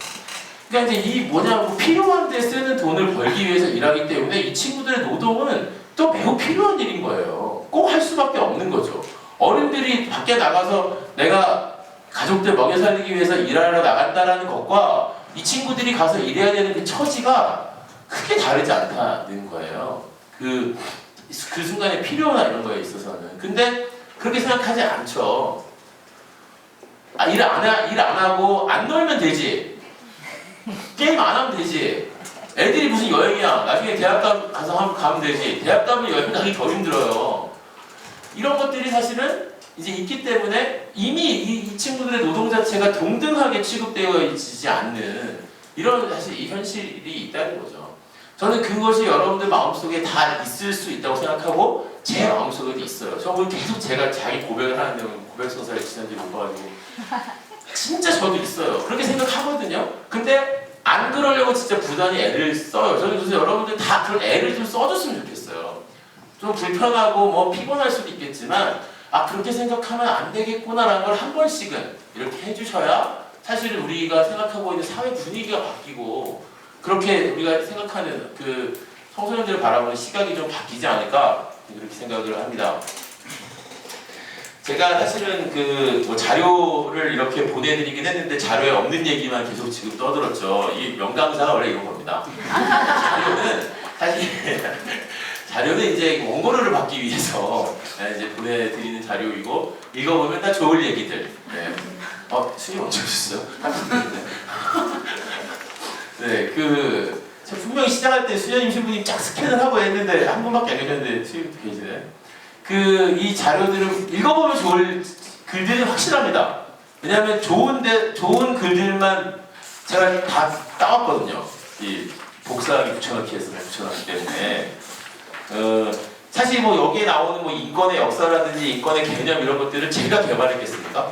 그러니까 이제 이 뭐냐고 필요한 데 쓰는 돈을 벌기 위해서 일하기 때문에 이 친구들의 노동은 또 매우 필요한 일인 거예요. 꼭 할 수밖에 없는 거죠. 어른들이 밖에 나가서 내가 가족들 먹여 살리기 위해서 일하러 나간다라는 것과 이 친구들이 가서 일해야 되는 그 처지가 크게 다르지 않다는 거예요. 그 순간에 필요나 이런 거에 있어서는. 근데 그렇게 생각하지 않죠. 아, 일 안 하고 안 놀면 되지. 게임 안 하면 되지. 애들이 무슨 여행이야. 나중에 대학 가서 가면 되지. 대학 가면 여행 가기 더 힘들어요. 이런 것들이 사실은 이제 있기 때문에 이미 이 친구들의 노동 자체가 동등하게 취급되어 있지 않는 이런 사실 이 현실이 있다는 거죠. 저는 그것이 여러분들 마음속에 다 있을 수 있다고 생각하고 제 마음속에도 있어요. 저는 계속 제가 자기 고백을 하는데 고백서사에 지난주에 못 봐가지고 진짜 저도 있어요. 그렇게 생각하거든요. 근데 안 그러려고 진짜 부단히 애를 써요. 저는 그래서 여러분들 다 그런 애를 좀 써줬으면 좋겠어요. 좀 불편하고 뭐 피곤할 수도 있겠지만 아 그렇게 생각하면 안 되겠구나라는 걸 한 번씩은 이렇게 해주셔야 사실 우리가 생각하고 있는 사회 분위기가 바뀌고 그렇게 우리가 생각하는 그 청소년들을 바라보는 시각이 좀 바뀌지 않을까 그렇게 생각을 합니다. 제가 사실은 그 뭐 자료를 이렇게 보내드리긴 했는데 자료에 없는 얘기만 계속 지금 떠들었죠. 이 명강사가 원래 이런 겁니다. 자료는 사실 자료는 이제 원고료를 받기 위해서 이제 보내드리는 자료이고 읽어보면 다 좋을 얘기들. 네. 수님 언제 오셨어요? 네, 분명히 시작할 때 수녀님 신부님 쫙 스캔을 하고 했는데 한 분밖에 안 계셨는데 수님도 계시네. 이 자료들을 읽어보면 좋을 글들이 확실합니다. 왜냐하면 좋은 글들만 제가 다 따왔거든요. 이 복사하기 붙여넣기 해서 붙여넣기 때문에. 사실 뭐 여기에 나오는 뭐 인권의 역사라든지 인권의 개념 이런 것들을 제가 개발했겠습니까?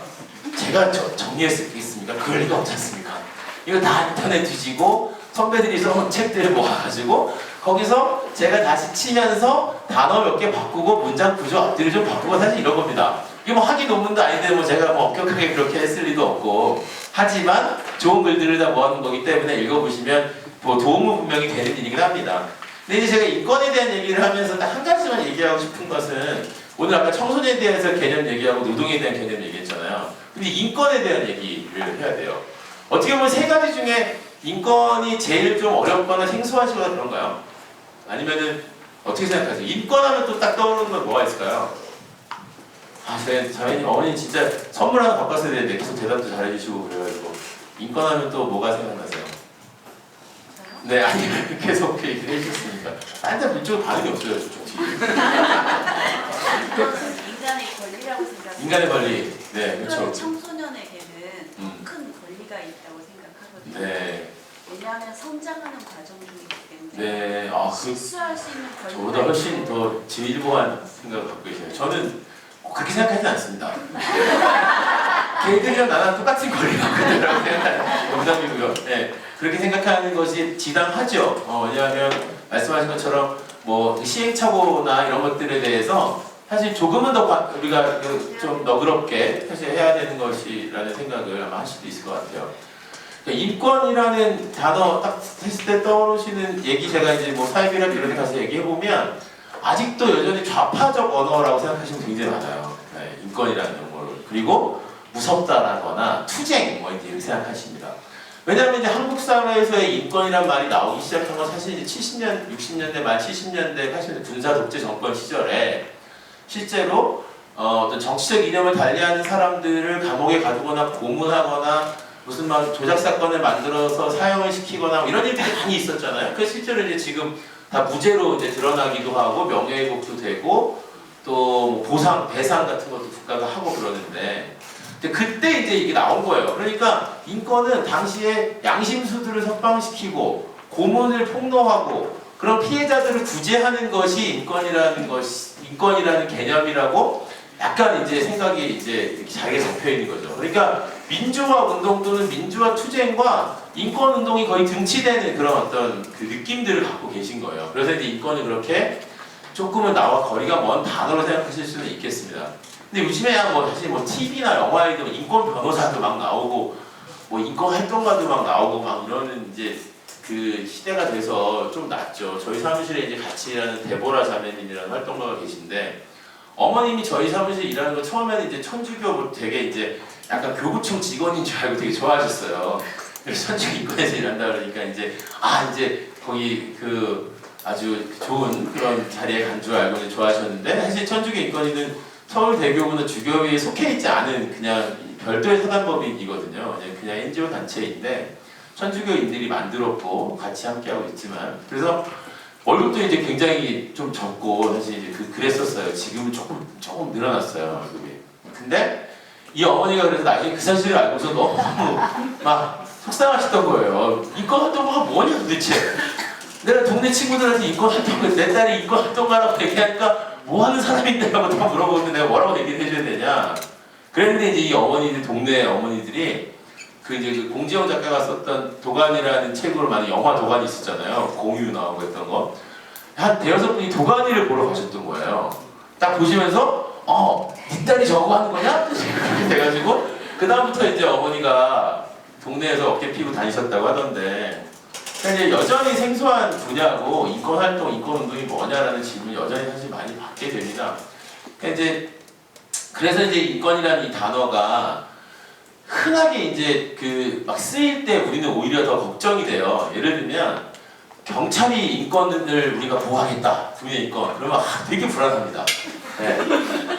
제가 정리했겠습니까? 그럴 리가 없지 않습니까? 이거 다 인터넷 뒤지고 선배들이 써온 책들을 모아가지고 거기서 제가 다시 치면서 단어 몇 개 바꾸고 문장 구조 앞뒤를 좀 바꾸고 사실 이런 겁니다. 이게 뭐 학위 논문도 아닌데 뭐 제가 뭐 엄격하게 그렇게 했을 리도 없고 하지만 좋은 글들을 다 모아놓은 거기 때문에 읽어보시면 뭐 도움은 분명히 되는 일이긴 합니다. 근데 이제 제가 인권에 대한 얘기를 하면서 딱 한 가지만 얘기하고 싶은 것은 오늘 아까 청소년에 대해서 개념 얘기하고 노동에 대한 개념 얘기했잖아요. 근데 인권에 대한 얘기를 해야 돼요. 어떻게 보면 세 가지 중에 인권이 제일 좀 어렵거나 생소하시거나 그런가요? 아니면은 어떻게 생각하세요? 인권하면 또 딱 떠오르는 건 뭐가 있을까요? 저희 어머니 진짜 선물 하나 바꿨어야 되는데 계속 대답도 잘해주시고 그래가지고 인권하면 또 뭐가 생각나세요? 네, 아니 계속 그 얘기를 해주셨으니까 딴데 이쪽은 반응이 없어요. 저쪽 뒤에. 인간의 권리라고 생각해요. 인간의 권리. 네, 그렇죠. 청소년에게는 더 큰 권리가 있다고 생각하거든요. 네. 왜냐하면 성장하는 과정 중이기 때문에 네, 실수할 수 있는 권리가 저보다 훨씬 더 진일보한 생각을 갖고 계세요. 저는 그렇게 생각하지 않습니다. 걔들이랑 나랑 똑같은 권리가 있다고 생각하는 농담이고요. 네, 그렇게 생각하는 것이 지당하죠. 왜냐하면 말씀하신 것처럼 뭐 시행착오나 이런 것들에 대해서 사실 조금은 더 우리가 좀 너그럽게 사실 해야 되는 것이라는 생각을 아마 하실 수도 있을 것 같아요. 인권이라는 단어 딱 했을 때 떠오르시는 얘기 제가 이제 뭐 사회비례 이런 데 가서 얘기해보면 아직도 여전히 좌파적 언어라고 생각하시는 분이 굉장히 많아요. 네, 인권이라는 용어를. 그리고 무섭다라거나 투쟁 뭐 이렇게 생각하십니다. 왜냐하면 이제 한국 사회에서의 인권이란 말이 나오기 시작한 건 사실 이제 70년, 60년대 말 70년대, 80년대 군사 독재 정권 시절에 실제로 어떤 정치적 이념을 달리하는 사람들을 감옥에 가두거나 고문하거나 무슨 막 조작 사건을 만들어서 사형을 시키거나 이런 일들이 많이 있었잖아요. 그 실제로 이제 지금 다 무죄로 이제 드러나기도 하고 명예회복도 되고 또 보상, 배상 같은 것도 국가가 하고 그러는데 그때 이제 이게 나온 거예요. 그러니까 인권은 당시에 양심수들을 석방시키고 고문을 폭로하고 그런 피해자들을 구제하는 것이 인권이라는 개념이라고 약간 이제 생각이 이제 이렇게 자리에 잡혀 있는 거죠. 그러니까 민주화 운동 또는 민주화 투쟁과 인권 운동이 거의 등치되는 그런 어떤 그 느낌들을 갖고 계신 거예요. 그래서 이제 인권이 그렇게 조금은 나와 거리가 먼 단어로 생각하실 수는 있겠습니다. 근데 요즘에야 뭐 사실 뭐 TV나 영화에도 인권 변호사도 막 나오고 뭐 인권 활동가도 막 나오고 막 이러는 이제 그 시대가 돼서 좀 낫죠. 저희 사무실에 이제 같이 일하는 데보라 자매님이라는 활동가가 계신데 어머님이 저희 사무실 일하는 거 처음에는 이제 천주교 뭐 되게 이제 약간 교구청 직원인 줄 알고 되게 좋아하셨어요. 그래서 천주교 인권에서 일한다 그러니까 이제 이제 거기 그 아주 좋은 그런 자리에 간 줄 알고 이제 좋아하셨는데 사실 천주교 인권위는 서울대교구나 주교위에 속해 있지 않은 그냥 별도의 사단법인이거든요. 그냥 NGO 단체인데 천주교인들이 만들었고 같이 함께하고 있지만 그래서 월급도 이제 굉장히 좀 적고 사실 이제 그랬었어요. 지금은 조금 늘어났어요 월급이. 근데 이 어머니가 그래서 나중에 그 사실을 알고서 너무 막 속상하셨던 거예요. 인권 활동가가 뭐냐 도대체. 내가 동네 친구들한테 인권 활동가 내 딸이 인권 활동가라고 얘기하니까 뭐 하는 사람인데 하고 다 물어보는데 내가 뭐라고 얘기를 해줘야 되냐. 그랬는데 이제 이 어머니들 동네 어머니들이 그 이제 그 공지영 작가가 썼던 도가니라는 책으로 많은 영화 도가니 있었잖아요. 공유 나오고 했던 거. 한 대여섯 분이 도가니를 보러 가셨던 거예요. 딱 보시면서 네 딸이 저거 하는 거냐? 그렇게 돼가지고 그 다음부터 이제 어머니가 동네에서 어깨 피고 다니셨다고 하던데 그러니까 이제 여전히 생소한 분야고 인권활동, 인권운동이 뭐냐라는 질문이 여전히 사실 많이 받게 됩니다. 그래서 이제 인권이라는 이 단어가 흔하게 이제 그 막 쓰일 때 우리는 오히려 더 걱정이 돼요. 예를 들면 경찰이 인권을 우리가 보호하겠다, 국민의 인권. 그러면 되게 불안합니다. 네.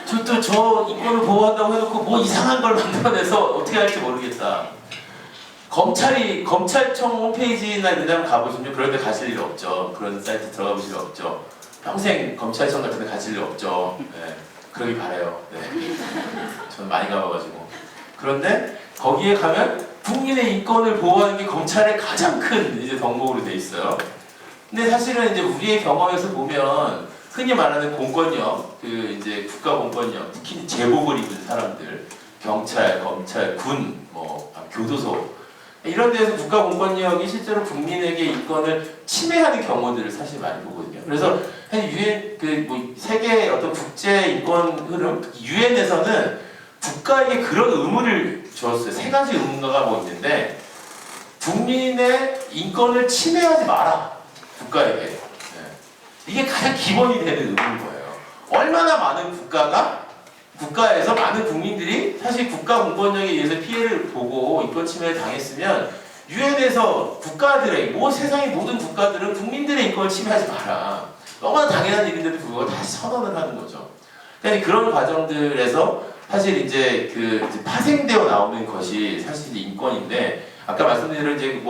저 인권을 보호한다고 해놓고 뭐 이상한 걸 만들어내서 어떻게 할지 모르겠다. 검찰청 홈페이지나 이런 데 가보시면 그런 데 가실 일 없죠. 그런 사이트 들어가 보실 일 없죠. 평생 검찰청 같은 데 가실 일 없죠. 네. 그러길 바라요. 네. 저는 많이 가봐가지고. 그런데 거기에 가면 국민의 인권을 보호하는 게 검찰의 가장 큰 이제 덕목으로 돼 있어요. 근데 사실은 이제 우리의 경험에서 보면 흔히 말하는 공권력, 그 이제 국가 공권력, 특히 제복을 입은 사람들, 경찰, 검찰, 군, 뭐 교도소 이런 데서 국가 공권력이 실제로 국민에게 인권을 침해하는 경우들을 사실 많이 보거든요. 그래서 유엔 뭐 세계 어떤 국제 인권 흐름, 유엔에서는 국가에게 그런 의무를 주었어요. 세 가지 의무가 뭐 있는데 국민의 인권을 침해하지 마라. 국가에게. 네. 이게 가장 기본이 되는 의무인 거예요. 얼마나 많은 국가에서 많은 국민들이 사실 국가 공권력에 의해서 피해를 보고 인권 침해를 당했으면 유엔에서 국가들의 세상의 모든 국가들은 국민들의 인권을 침해하지 마라. 너무나 당연한 일인데도 불구하고 다시 선언을 하는 거죠. 그러니까 그런 과정들에서 사실 이제 이제 파생되어 나오는 것이 사실 인권인데 아까 말씀드린 대로 이제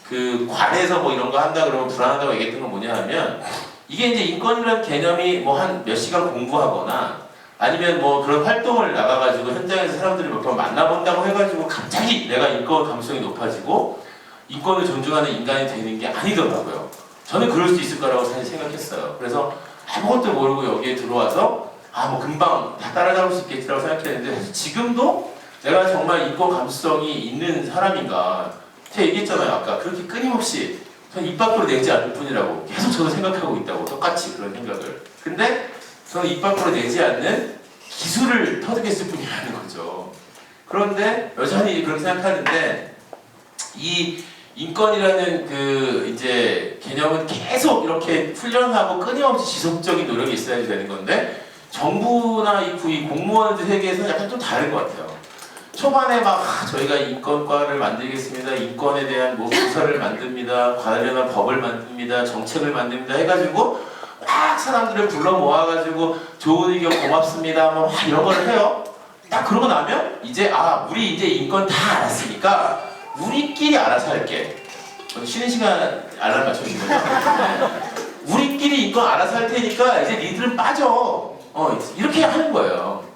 그 관에서 뭐 이런 거 한다 그러면 불안하다고 얘기했던 건 뭐냐 하면 이게 이제 인권이라는 개념이 뭐 한 몇 시간 공부하거나 아니면 뭐 그런 활동을 나가가지고 현장에서 사람들을 몇 번 만나본다고 해가지고 갑자기 내가 인권 감수성이 높아지고 인권을 존중하는 인간이 되는 게 아니더라고요. 저는 그럴 수 있을 거라고 사실 생각했어요. 그래서 아무것도 모르고 여기에 들어와서 뭐 금방 다 따라잡을 수 있겠지라고 생각했는데 사실 지금도 내가 정말 인권 감수성이 있는 사람인가 제가 얘기했잖아요. 아까 그렇게 끊임없이 전 입 밖으로 내지 않을 뿐이라고 계속 저도 생각하고 있다고 똑같이 그런 생각을. 근데 저는 입 밖으로 내지 않는 기술을 터득했을 뿐이라는 거죠. 그런데 여전히 그렇게 생각하는데 이 인권이라는 그 이제 개념은 계속 이렇게 훈련하고 끊임없이 지속적인 노력이 있어야 되는 건데 정부나 이 공무원들 세계에서는 약간 좀 다른 것 같아요. 초반에 막 저희가 인권과를 만들겠습니다. 인권에 대한 뭐 부서를 만듭니다. 관련한 법을 만듭니다. 정책을 만듭니다. 해가지고 막 사람들을 불러 모아가지고 좋은 의견 고맙습니다. 뭐 이런 걸 해요. 딱 그러고 나면 이제 우리 이제 인권 다 알았으니까 우리끼리 알아서 할게. 쉬는 시간 알람 맞춰주시면 우리끼리 인권 알아서 할 테니까 이제 니들은 빠져. 이렇게 하는 거예요.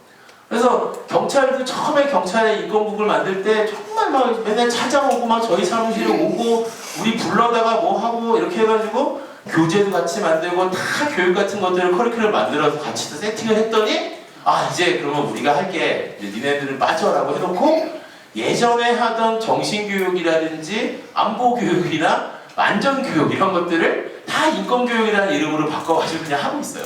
그래서 경찰도 처음에 경찰의 인권국을 만들 때 정말 막 맨날 찾아오고 막 저희 사무실에 오고 우리 불러다가 뭐 하고 이렇게 해가지고 교재도 같이 만들고 다 교육 같은 것들을 커리큘럼 만들어서 같이 또 세팅을 했더니 아 이제 그러면 우리가 할게 니네들은 빠져라고 해놓고 예전에 하던 정신교육이라든지 안보교육이나 안전교육 이런 것들을 다 인권교육이라는 이름으로 바꿔가지고 그냥 하고 있어요.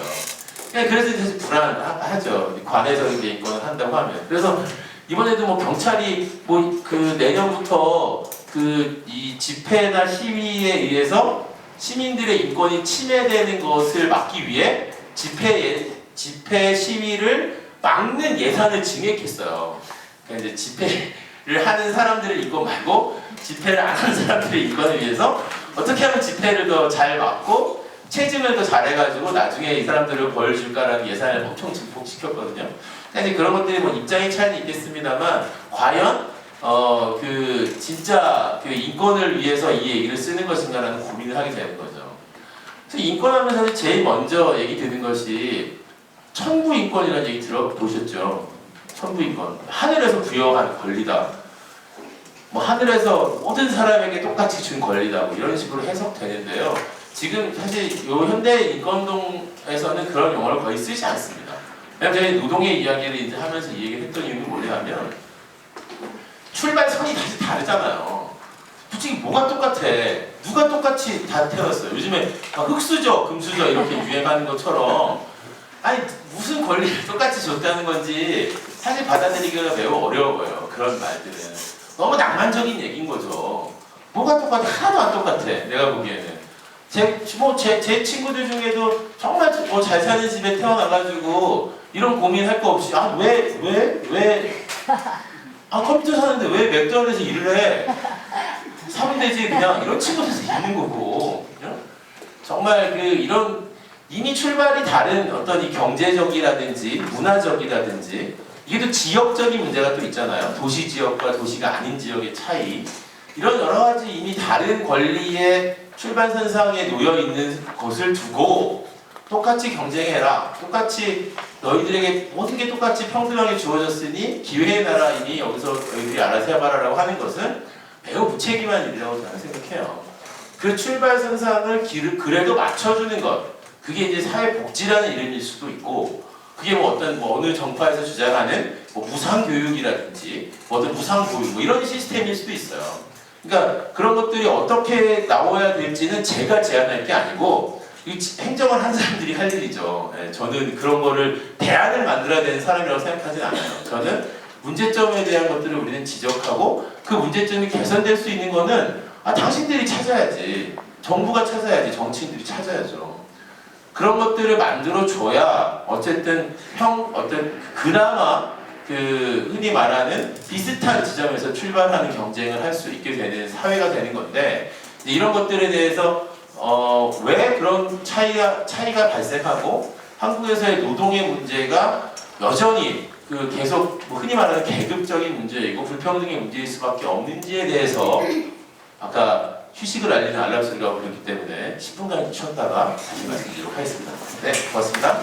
그래서 사실 불안하죠. 관에서 이제 인권을 한다고 하면. 그래서 이번에도 뭐 경찰이 뭐 그 내년부터 그 이 집회나 시위에 의해서 시민들의 인권이 침해되는 것을 막기 위해 집회 시위를 막는 예산을 증액했어요. 그러니까 이제 집회를 하는 사람들의 인권 말고 집회를 안 하는 사람들의 인권을 위해서 어떻게 하면 집회를 더 잘 막고 체증을 더 잘해가지고 나중에 이 사람들을 벌 줄까라는 예산을 엄청 증폭시켰거든요. 사실 그런 것들이 뭐 입장의 차이는 있겠습니다만 과연 그 진짜 그 인권을 위해서 이 얘기를 쓰는 것인가라는 고민을 하게 되는 거죠. 그래서 인권하면 사실 제일 먼저 얘기 드는 것이 천부인권이라는 얘기 들어보셨죠? 천부인권. 하늘에서 부여한 권리다. 뭐 하늘에서 모든 사람에게 똑같이 준 권리다. 뭐 이런 식으로 해석되는데요. 지금 사실 요 현대 인권운동에서는 그런 용어를 거의 쓰지 않습니다. 왜냐면 저희 노동의 이야기를 이제 하면서 이 얘기를 했던 이유는 뭐냐면 출발선이 다시 다르잖아요. 솔직히 뭐가 똑같아? 누가 똑같이 다 태어났어요? 요즘에 흑수저, 금수저 이렇게 유행하는 것처럼 아니 무슨 권리를 똑같이 줬다는 건지 사실 받아들이기가 매우 어려워요. 그런 말들은 너무 낭만적인 얘기인 거죠. 뭐가 똑같아? 하나도 안 똑같아. 내가 보기에는 제 친구들 중에도 정말 뭐 잘 사는 집에 태어나가지고 이런 고민할 거 없이 컴퓨터 사는데 왜 맥도날드에서 일을 해? 사면 되지 그냥 이런 친구들에서 있는 거고 정말 그 이런 이미 출발이 다른 어떤 이 경제적이라든지 문화적이라든지 이게 또 지역적인 문제가 또 있잖아요. 도시 지역과 도시가 아닌 지역의 차이 이런 여러 가지 이미 다른 권리의 출발선상에 놓여 있는 것을 두고 똑같이 경쟁해라. 똑같이 너희들에게 모든 게 똑같이 평등하게 주어졌으니 기회의 나라이니 여기서 너희들이 알아서 해봐라라고 하는 것은 매우 무책임한 일이라고 저는 생각해요. 그 출발선상을 그래도 맞춰주는 것 그게 이제 사회복지라는 이름일 수도 있고 그게 뭐 어떤 뭐 어느 정파에서 주장하는 뭐 무상교육이라든지 뭐 어떤 무상교육 뭐 이런 시스템일 수도 있어요. 그러니까 그런 것들이 어떻게 나와야 될지는 제가 제안할 게 아니고 행정을 한 사람들이 할 일이죠. 저는 그런 거를 대안을 만들어야 되는 사람이라고 생각하진 않아요. 저는 문제점에 대한 것들을 우리는 지적하고 그 문제점이 개선될 수 있는 거는 당신들이 찾아야지. 정부가 찾아야지. 정치인들이 찾아야죠. 그런 것들을 만들어줘야 어쨌든 어떤 그나마 그 흔히 말하는 비슷한 지점에서 출발하는 경쟁을 할 수 있게 되는 사회가 되는 건데 이런 것들에 대해서 왜 그런 차이가 발생하고 한국에서의 노동의 문제가 여전히 그 계속 뭐 흔히 말하는 계급적인 문제이고 불평등의 문제일 수밖에 없는지에 대해서 아까 휴식을 알리는 알람 소리가 울렸기 때문에 10분간 쉬었다가 다시 말씀드리도록 하겠습니다. 네, 고맙습니다.